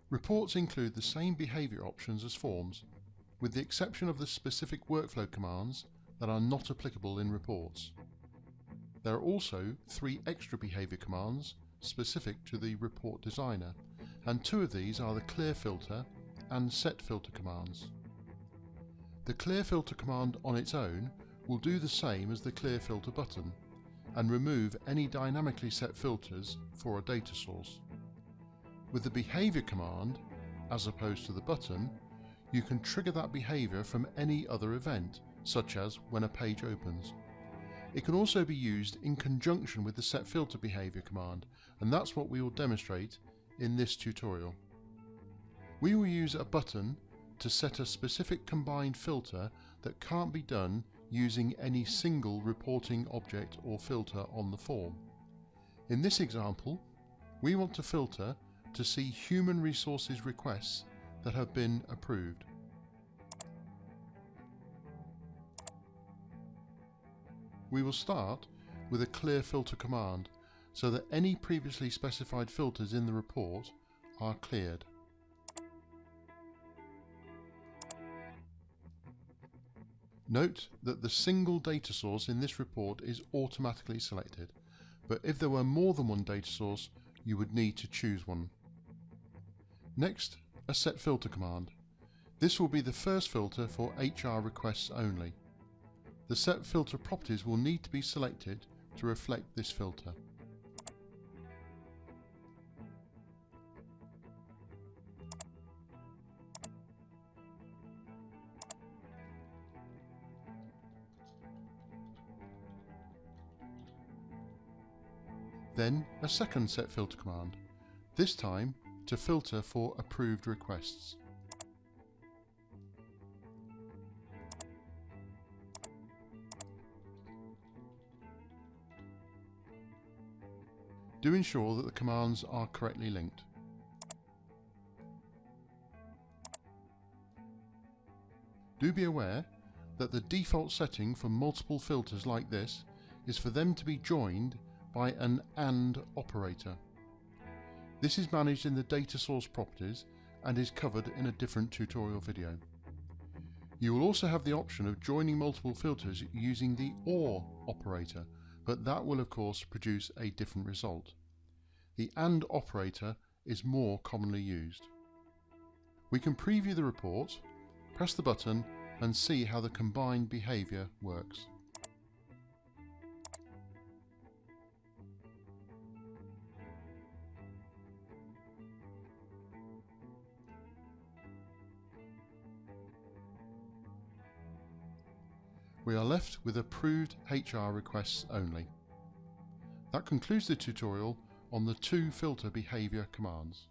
Reports include the same behavior options as forms, with the exception of the specific workflow commands that are not applicable in reports. There are also 3 extra behavior commands specific to the report designer, and 2 of these are the clear filter and set filter commands. The clear filter command on its own will do the same as the clear filter button and remove any dynamically set filters for a data source. With the behavior command, as opposed to the button, you can trigger that behavior from any other event, such as when a page opens. It can also be used in conjunction with the set filter behavior command, and that's what we will demonstrate in this tutorial. We will use a button to set a specific combined filter that can't be done using any single reporting object or filter on the form. In this example, we want to filter to see human resources requests that have been approved. We will start with a clear filter command so that any previously specified filters in the report are cleared. Note that the single data source in this report is automatically selected, but if there were more than one data source, you would need to choose one. Next, a set filter command. This will be the first filter for HR requests only. The set filter properties will need to be selected to reflect this filter. Then a second set filter command, this time to filter for approved requests. Do ensure that the commands are correctly linked. Do be aware that the default setting for multiple filters like this is for them to be joined by an AND operator. This is managed in the data source properties and is covered in a different tutorial video. You will also have the option of joining multiple filters using the OR operator, but that will of course produce a different result. The AND operator is more commonly used. We can preview the report, press the button and see how the combined behavior works. We are left with approved HR requests only. That concludes the tutorial on the 2 filter behavior commands.